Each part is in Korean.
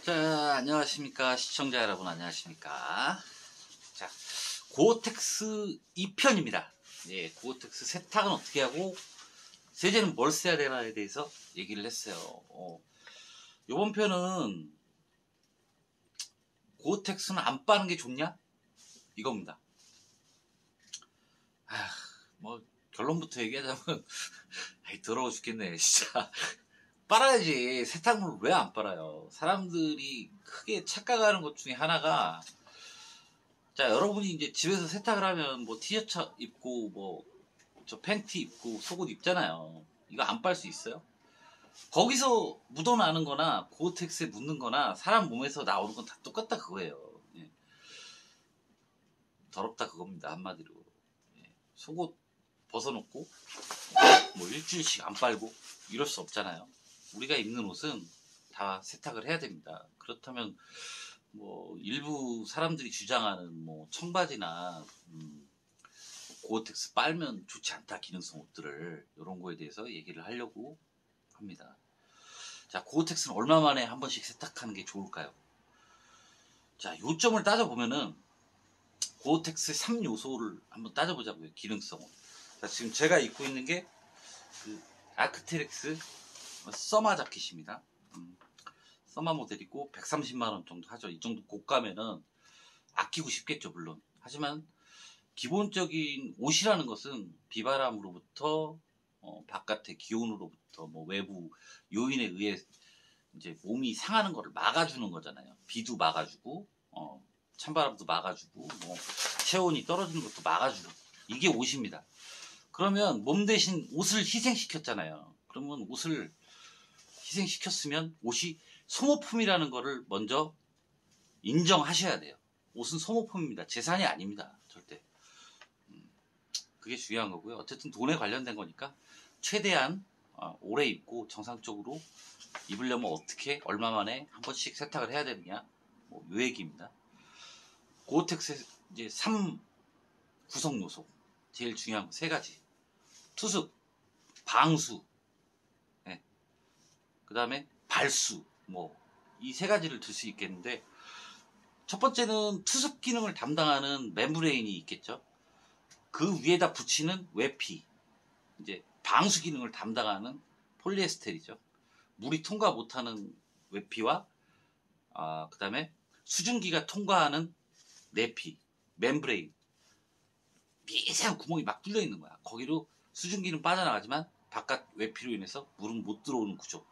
자, 안녕하십니까. 시청자 여러분, 안녕하십니까. 자, 고어텍스 2편입니다. 예, 고어텍스 세탁은 어떻게 하고, 세제는 뭘 써야 되나에 대해서 얘기를 했어요. 요번 편은, 고어텍스는 안 빠는 게 좋냐? 이겁니다. 결론부터 얘기하자면, 더러워 죽겠네, 진짜. 빨아야지. 세탁물을 왜 안 빨아요? 사람들이 크게 착각하는 것 중에 하나가, 자, 여러분이 이제 집에서 세탁을 하면 뭐 티셔츠 입고 뭐 저 팬티 입고 속옷 입잖아요. 이거 안 빨 수 있어요? 거기서 묻어나는 거나 고어텍스에 묻는 거나 사람 몸에서 나오는 건 다 똑같다 그거예요. 예. 더럽다 그겁니다, 한마디로. 예. 속옷 벗어놓고 뭐 일주일씩 안 빨고 이럴 수 없잖아요. 우리가 입는 옷은 다 세탁을 해야 됩니다. 그렇다면 뭐 일부 사람들이 주장하는 뭐 청바지나 고어텍스 빨면 좋지 않다 기능성 옷들을, 이런 거에 대해서 얘기를 하려고 합니다. 자, 고어텍스는 얼마 만에 한 번씩 세탁하는 게 좋을까요? 자, 요점을 따져보면은 고어텍스의 3요소를 한번 따져보자고요. 기능성 옷. 자, 지금 제가 입고 있는 게 그 아크테렉스 서마 자켓입니다. 서마 모델이고 130만원 정도 하죠. 이 정도 고가면은 아끼고 싶겠죠, 물론. 하지만 기본적인 옷이라는 것은 비바람으로부터 바깥의 기온으로부터 뭐 외부 요인에 의해 이제 몸이 상하는 거를 막아주는 거잖아요. 비도 막아주고 찬바람도 막아주고 뭐 체온이 떨어지는 것도 막아주고, 이게 옷입니다. 그러면 몸 대신 옷을 희생시켰잖아요. 그러면 옷을 희생시켰으면 옷이 소모품이라는 거를 먼저 인정하셔야 돼요. 옷은 소모품입니다. 재산이 아닙니다. 절대. 그게 중요한 거고요. 어쨌든 돈에 관련된 거니까 최대한 오래 입고 정상적으로 입으려면 어떻게 얼마 만에 한 번씩 세탁을 해야 되느냐, 뭐 요 얘기입니다. 고어텍스의 이제 3 구성 요소, 제일 중요한 거 3가지. 투습, 방수, 그 다음에 발수, 뭐 이 3가지를 들 수 있겠는데, 첫 번째는 투습 기능을 담당하는 멤브레인이 있겠죠. 그 위에다 붙이는 외피, 이제 방수 기능을 담당하는 폴리에스테르죠. 물이 통과 못하는 외피와 그 다음에 수증기가 통과하는 내피, 멤브레인, 미세한 구멍이 막 뚫려 있는 거야. 거기로 수증기는 빠져나가지만 바깥 외피로 인해서 물은 못 들어오는 구조.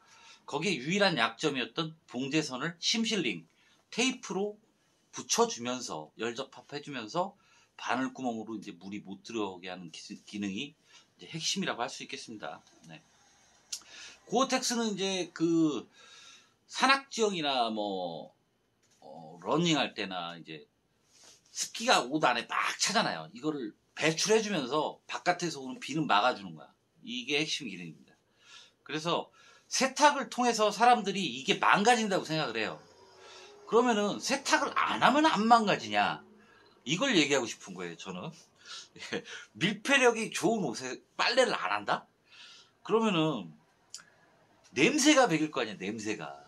거기에 유일한 약점이었던 봉제선을 심실링, 테이프로 붙여주면서 열접합해주면서 바늘구멍으로 이제 물이 못 들어오게 하는 기능이 이제 핵심이라고 할 수 있겠습니다. 네. 고어텍스는 이제 그 산악지형이나 뭐 러닝할 때나 이제 습기가 옷 안에 막 차잖아요. 이거를 배출해주면서 바깥에서 오는 비는 막아주는 거야. 이게 핵심 기능입니다. 그래서 세탁을 통해서 사람들이 이게 망가진다고 생각을 해요. 그러면은 세탁을 안 하면 안 망가지냐, 이걸 얘기하고 싶은 거예요, 저는. 밀폐력이 좋은 옷에 빨래를 안 한다? 그러면은 냄새가 배길 거 아니야, 냄새가.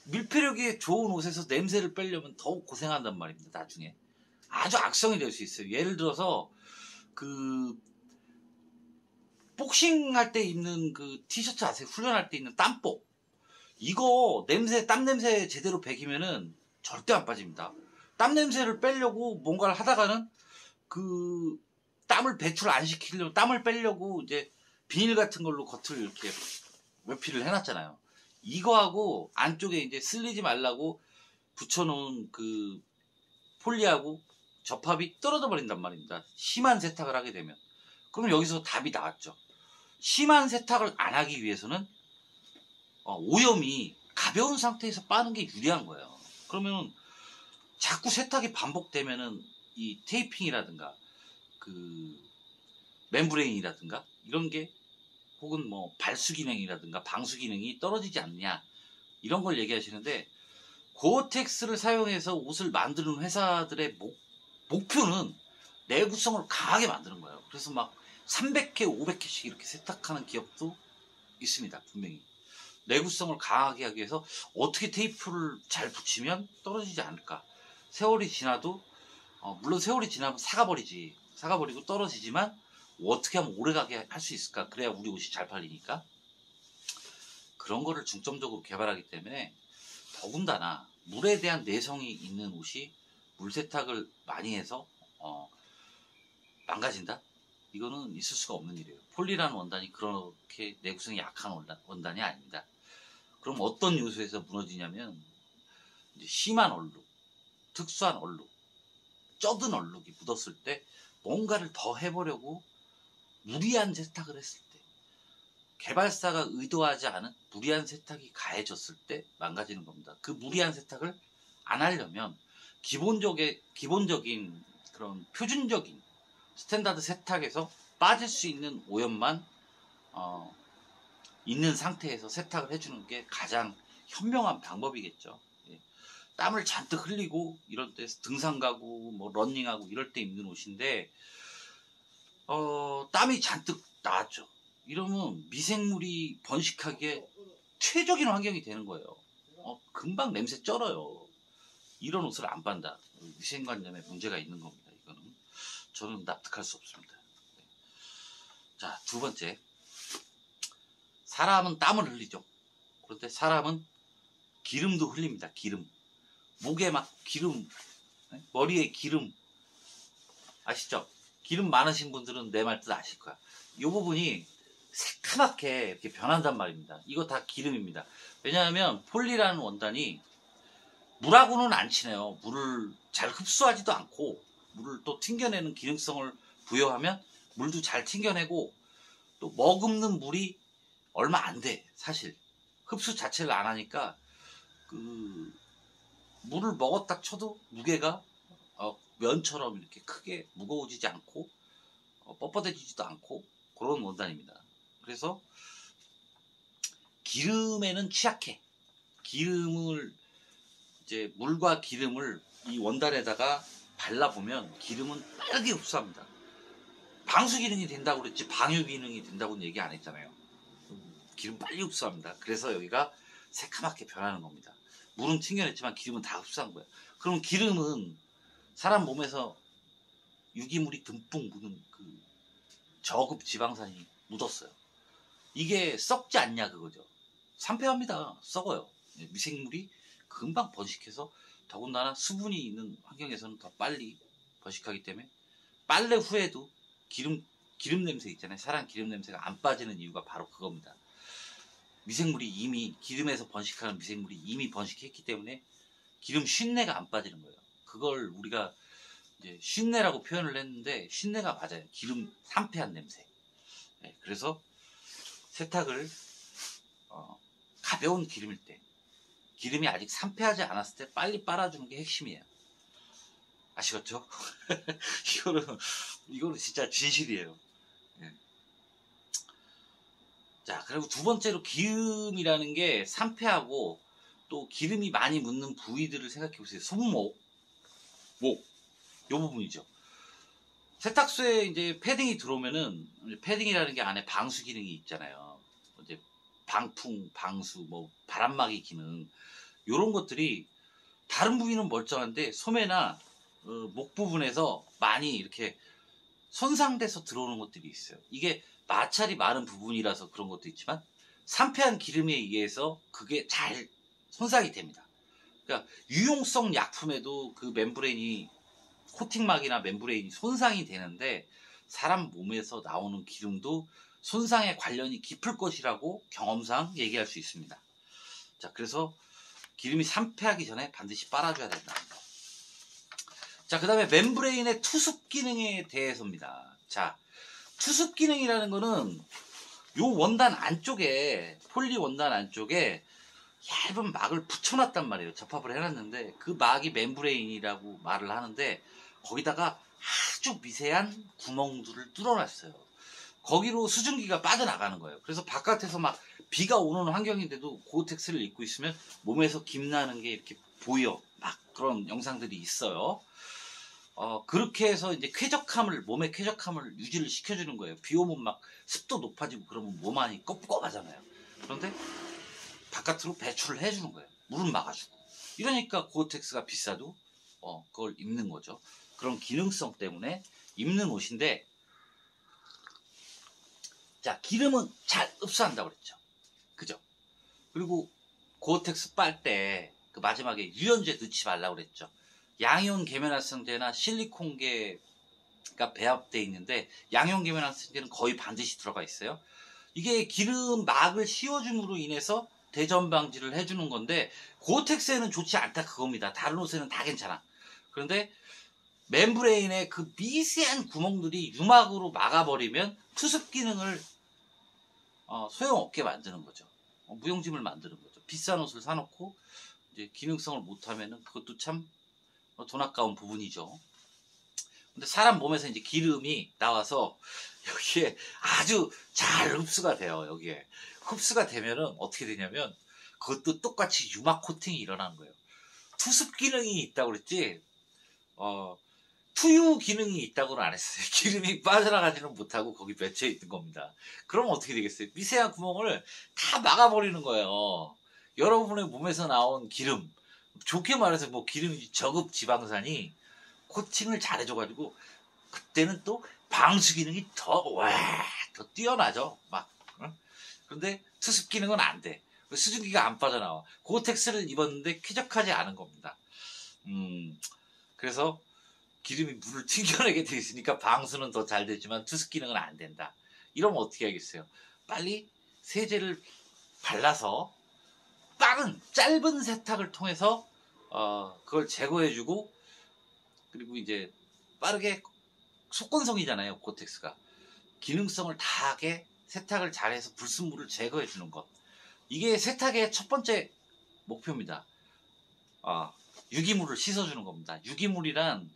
밀폐력이 좋은 옷에서 냄새를 빼려면 더욱 고생한단 말입니다, 나중에. 아주 악성이 될 수 있어요. 예를 들어서 그 복싱할 때 입는 그 티셔츠 아세요? 훈련할 때 입는 땀복. 이거 냄새, 땀 냄새 제대로 배기면은 절대 안 빠집니다. 땀 냄새를 빼려고 뭔가를 하다가는 그 땀을 배출 안 시키려고, 땀을 빼려고 이제 비닐 같은 걸로 겉을 이렇게 외피를 해놨잖아요. 이거하고 안쪽에 이제 쓸리지 말라고 붙여놓은 그 폴리하고 접합이 떨어져 버린단 말입니다. 심한 세탁을 하게 되면. 그럼 여기서 답이 나왔죠. 심한 세탁을 안 하기 위해서는 오염이 가벼운 상태에서 빠는 게 유리한 거예요. 그러면 자꾸 세탁이 반복되면은 이 테이핑이라든가 그 멤브레인이라든가 이런 게, 혹은 뭐 발수 기능이라든가 방수 기능이 떨어지지 않느냐, 이런 걸 얘기하시는데, 고어텍스를 사용해서 옷을 만드는 회사들의 목표는 내구성을 강하게 만드는 거예요. 그래서 막 300개, 500개씩 이렇게 세탁하는 기업도 있습니다, 분명히. 내구성을 강하게 하기 위해서 어떻게 테이프를 잘 붙이면 떨어지지 않을까. 세월이 지나도 물론 세월이 지나면 사가버리고 떨어지지만 어떻게 하면 오래가게 할 수 있을까. 그래야 우리 옷이 잘 팔리니까. 그런 거를 중점적으로 개발하기 때문에 더군다나 물에 대한 내성이 있는 옷이 물 세탁을 많이 해서 망가진다? 이거는 있을 수가 없는 일이에요. 폴리라는 원단이 그렇게 내구성이 약한 원단이 아닙니다. 그럼 어떤 요소에서 무너지냐면 이제 심한 얼룩, 특수한 얼룩, 쩌든 얼룩이 묻었을 때 뭔가를 더 해보려고 무리한 세탁을 했을 때, 개발사가 의도하지 않은 무리한 세탁이 가해졌을 때 망가지는 겁니다. 그 무리한 세탁을 안 하려면 기본적인 그런 표준적인 스탠다드 세탁에서 빠질 수 있는 오염만 있는 상태에서 세탁을 해주는 게 가장 현명한 방법이겠죠. 예. 땀을 잔뜩 흘리고 이럴 때 등산 가고 뭐 러닝하고 이럴 때 입는 옷인데 땀이 잔뜩 나왔죠. 이러면 미생물이 번식하기에 최적인 환경이 되는 거예요. 금방 냄새 쩔어요. 이런 옷을 안 반다. 위생관념에 문제가 있는 겁니다. 이거는 저는 납득할 수 없습니다. 자, 두 번째, 사람은 땀을 흘리죠. 그런데 사람은 기름도 흘립니다. 기름. 목에 막 기름, 머리에 기름, 아시죠? 기름 많으신 분들은 내 말 뜻 아실 거야. 이 부분이 새카맣게 이렇게 변한단 말입니다. 이거 다 기름입니다. 왜냐하면 폴리라는 원단이 물하고는 안 친해요. 물을 잘 흡수하지도 않고 물을 또 튕겨내는 기능성을 부여하면 물도 잘 튕겨내고 또 머금는 물이 얼마 안 돼. 사실 흡수 자체를 안 하니까 그 물을 먹었다 쳐도 무게가 면처럼 이렇게 크게 무거워지지 않고 뻣뻣해지지도 않고 그런 원단입니다. 그래서 기름에는 취약해. 기름을 이제 물과 기름을 이 원단에다가 발라보면 기름은 빠르게 흡수합니다. 방수 기능이 된다고 그랬지 방유 기능이 된다고는 얘기 안 했잖아요. 기름 빨리 흡수합니다. 그래서 여기가 새카맣게 변하는 겁니다. 물은 튕겨냈지만 기름은 다 흡수한 거예요. 그럼 기름은 사람 몸에서 유기물이 듬뿍 묻은 그 저급 지방산이 묻었어요. 이게 썩지 않냐 그거죠. 산패합니다. 썩어요. 미생물이 금방 번식해서 더군다나 수분이 있는 환경에서는 더 빨리 번식하기 때문에 빨래 후에도 기름 냄새 있잖아요. 사람 기름 냄새가 안 빠지는 이유가 바로 그겁니다. 미생물이 이미 기름에서 번식하는 미생물이 이미 번식했기 때문에 기름 쉰내가 안 빠지는 거예요. 그걸 우리가 이제 쉰내라고 표현을 했는데 쉰내가 맞아요. 기름 산패한 냄새. 네, 그래서 세탁을 가벼운 기름일 때 기름이 아직 산패하지 않았을 때 빨리 빨아주는 게 핵심이에요. 아시겠죠? 이거는 진짜 진실이에요. 네. 자, 그리고 두 번째로 기름이라는 게 산패하고 또 기름이 많이 묻는 부위들을 생각해 보세요. 손목, 목, 요 부분이죠. 세탁소에 이제 패딩이 들어오면은 패딩이라는 게 안에 방수 기능이 있잖아요. 이제 방풍, 방수, 뭐 바람막이 기능 요런 것들이 다른 부위는 멀쩡한데 소매나 목 부분에서 많이 이렇게 손상돼서 들어오는 것들이 있어요. 이게 마찰이 많은 부분이라서 그런 것도 있지만 산패한 기름에 의해서 그게 잘 손상이 됩니다. 그러니까 유용성 약품에도 그 멤브레인이 코팅막이나 멤브레인이 손상이 되는데 사람 몸에서 나오는 기름도 손상에 관련이 깊을 것이라고 경험상 얘기할 수 있습니다. 자, 그래서 기름이 산패하기 전에 반드시 빨아줘야 된다. 자, 그 다음에 멤브레인의 투습 기능에 대해서입니다. 자, 투습 기능이라는 거는 요 원단 안쪽에, 폴리 원단 안쪽에 얇은 막을 붙여놨단 말이에요. 접합을 해놨는데 그 막이 멤브레인이라고 말을 하는데 거기다가 아주 미세한 구멍들을 뚫어놨어요. 거기로 수증기가 빠져나가는 거예요. 그래서 바깥에서 막 비가 오는 환경인데도 고텍스를 입고 있으면 몸에서 김나는 게 이렇게 보여. 막 그런 영상들이 있어요. 그렇게 해서 이제 몸의 쾌적함을 유지를 시켜주는 거예요. 비 오면 막 습도 높아지고 그러면 몸 안이 껍껍하잖아요. 그런데 바깥으로 배출을 해주는 거예요. 물은 막아주고. 이러니까 고어텍스가 비싸도 그걸 입는 거죠. 그런 기능성 때문에 입는 옷인데, 자, 기름은 잘 흡수한다고 그랬죠. 그죠? 그리고 고어텍스 빨 때 그 마지막에 유연제 넣지 말라고 그랬죠. 양이온 계면활성제나 실리콘계가 배합되어 있는데, 양이온 계면활성제는 거의 반드시 들어가 있어요. 이게 기름 막을 씌워줌으로 인해서 대전 방지를 해주는 건데, 고어텍스에는 좋지 않다 그겁니다. 다른 옷에는 다 괜찮아. 그런데 멤브레인의 그 미세한 구멍들이 유막으로 막아버리면 투습 기능을 소용없게 만드는 거죠. 무용지물 만드는 거죠. 비싼 옷을 사놓고 이제 기능성을 못하면은 그것도 참 돈 아까운 부분이죠. 근데 사람 몸에서 이제 기름이 나와서 여기에 아주 잘 흡수가 돼요. 여기에 흡수가 되면은 어떻게 되냐면 그것도 똑같이 유막 코팅이 일어나는 거예요. 투습 기능이 있다고 그랬지 투유 기능이 있다고는 안 했어요. 기름이 빠져나가지는 못하고 거기 맺혀 있는 겁니다. 그럼 어떻게 되겠어요? 미세한 구멍을 다 막아버리는 거예요. 여러분의 몸에서 나온 기름, 좋게 말해서 뭐 기름이 저급 지방산이 코팅을 잘해줘가지고 그때는 또 방수 기능이 더 뛰어나죠. 막. 그런데 투습 기능은 안 돼. 수증기가 안 빠져나와. 고어텍스를 입었는데 쾌적하지 않은 겁니다. 그래서 기름이 물을 튕겨내게 돼 있으니까 방수는 더 잘 되지만 투습 기능은 안 된다. 이러면 어떻게 하겠어요? 빨리 세제를 발라서 빠른 짧은 세탁을 통해서 그걸 제거해주고, 그리고 이제 빠르게 속건성이잖아요. 고어텍스가 기능성을 다하게 세탁을 잘해서 불순물을 제거해주는 것, 이게 세탁의 첫 번째 목표입니다. 유기물을 씻어주는 겁니다. 유기물이란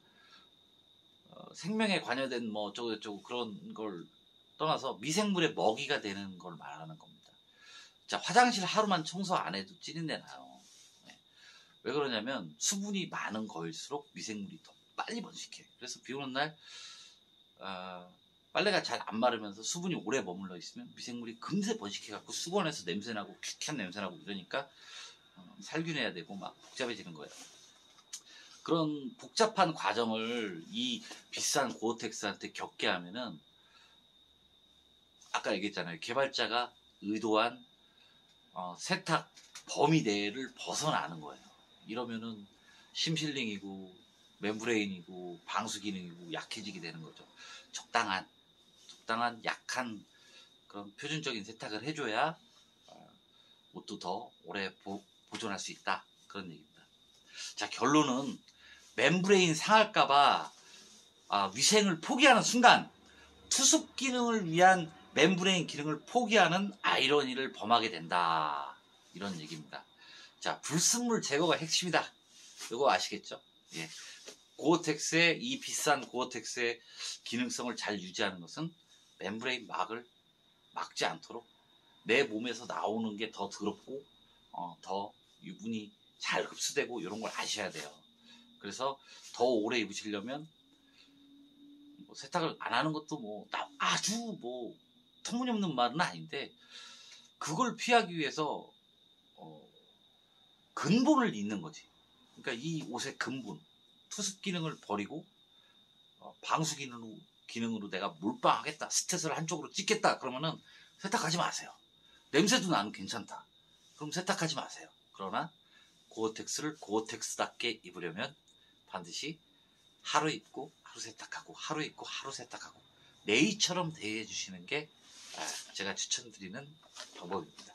생명에 관여된 뭐 어쩌고 그런 걸 떠나서 미생물의 먹이가 되는 걸 말하는 겁니다. 자, 화장실 하루만 청소 안 해도 찌린내 나요. 네. 왜 그러냐면 수분이 많은 거일수록 미생물이 더 빨리 번식해요. 그래서 비 오는 날 빨래가 잘 안 마르면서 수분이 오래 머물러 있으면 미생물이 금세 번식해갖고 수건에서 냄새나고 퀴퀴한 냄새나고 이러니까 살균해야 되고 막 복잡해지는 거예요. 그런 복잡한 과정을 이 비싼 고어텍스한테 겪게 하면은, 아까 얘기했잖아요. 개발자가 의도한 세탁 범위 내를 벗어나는 거예요. 이러면은 심실링이고 멤브레인이고 방수 기능이고 약해지게 되는 거죠. 적당한 약한 그런 표준적인 세탁을 해줘야 옷도 더 오래 보존할 수 있다, 그런 얘기입니다. 자, 결론은 멤브레인 상할까봐 위생을 포기하는 순간 투습 기능을 위한 멤브레인 기능을 포기하는 아이러니를 범하게 된다, 이런 얘기입니다. 자, 불순물 제거가 핵심이다. 이거 아시겠죠? 예. 고어텍스의 이 비싼 고어텍스의 기능성을 잘 유지하는 것은 멤브레인 막을 막지 않도록 내 몸에서 나오는 게 더 더럽고 더 유분이 잘 흡수되고 이런 걸 아셔야 돼요. 그래서 더 오래 입으시려면 뭐 세탁을 안 하는 것도 뭐 아주 뭐 터무니없는 말은 아닌데, 그걸 피하기 위해서 근본을 잇는 거지. 그러니까 이 옷의 근본, 투습 기능을 버리고 방수 기능으로 내가 몰빵하겠다, 스탯을 한쪽으로 찍겠다, 그러면은 세탁하지 마세요. 냄새도 나는 괜찮다, 그럼 세탁하지 마세요. 그러나 고어텍스를 고어텍스답게 입으려면 반드시 하루 입고 하루 세탁하고 하루 입고 하루 세탁하고 네이처럼 대해주시는 게 제가 추천드리는 방법입니다.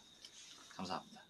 감사합니다.